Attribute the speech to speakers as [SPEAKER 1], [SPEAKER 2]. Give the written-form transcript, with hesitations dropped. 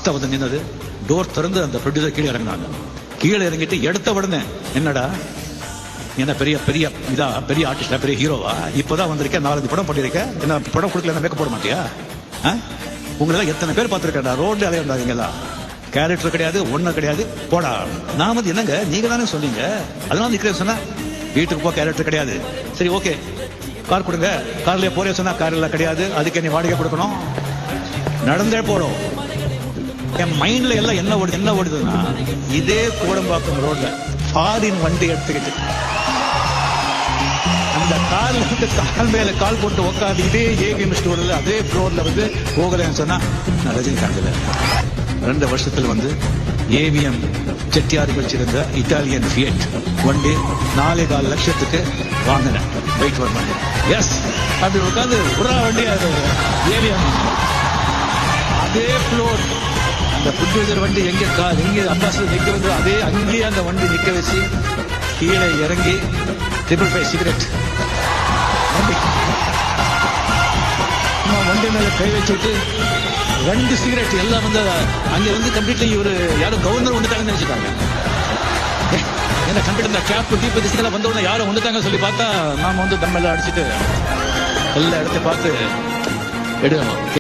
[SPEAKER 1] லாஸ்டா வந்து நின்னது. டோர் திறந்து அந்த ப்ரொடியூசர் கீழே இறங்கினாங்க. கீழே இறங்கிட்டு எடுத்த உடனே, என்னடா என்ன பெரிய பெரிய இதா, பெரிய ஆர்டிஸ்டா, பெரிய ஹீரோவா, இப்பதான் வந்திருக்கேன், 4 படம் பண்ணிருக்கேன், என்ன படம் கொடுக்கல மேக்கப் போட மாட்டியா? உங்களெல்லாம் எத்தனை பேர் பார்த்திருக்கா? ரோடு அலையாதீங்களா? கேரக்டர் கிடையாது, ஒன்னும் கிடையாது, போடா. நான் வந்து என்னங்க நீங்க தானே சொன்னீங்க, அதனால நிக்கிறேன் சொன்னா, வீட்டுக்கு போ, கேரக்டர் கிடையாது. சரி ஓகே, கார் கொடுங்க, கார்லயே போறே சொன்னா, கார் எல்லாம் கிடையாது, அதுக்கு நீ வாடகை கொடுக்கணும், நடந்தே போறோம். என் மைண்ட்ல எல்லாம் என்ன ஓடுதுன்னா, இதே கோடம்பாக்கம் ரோட்ல ஃபாரின் வண்டி எடுத்துக்கிட்டு அந்த கார்ல வந்து கால் மேல கால் போட்டு உட்காந்து இதே ஏவிஎம் ஸ்டோர்ல அதே ஃப்ளோர்ல வந்து போகலன்னு சொன்னா, நான் ரஜினிகாந்த்ல 2 வருஷத்துல வந்து ஏவிஎம் செட்டியார் வச்சிருந்த இட்டாலியன் ஃபியட் வண்டி 4.25 லட்சத்துக்கு வாங்கினேன். வெயிட் பண்ண எஸ் அப்படி உட்காந்து புறா வண்டி ஏவிஎம் அதே ஃப்ளோர். அந்த ப்ரொடியூசர் வண்டி எங்க அம்பாசிடர் நிக்க வந்து அதே அங்கேயே அந்த வண்டி நிக்க வச்சு கீழே இறங்கி 555 சிகரெட் வண்டி மேல கை வச்சுட்டு 2 சிகரெட் எல்லாம் வந்து அங்க வந்து கம்ப்ளீட்லி இவரு யாரும் கவர்னர் வந்துட்டாங்கன்னு நினைச்சுட்டாங்க. ஏன்னா கம்ப்ளீட் கேப் தீபதி எல்லாம் வந்த உடனே யாரும் வந்துட்டாங்க சொல்லி பார்த்தா நாம வந்து தம்மெல்லாம் அடிச்சுட்டு எல்லா இடத்தையும் பார்த்து எடுக்கணும்.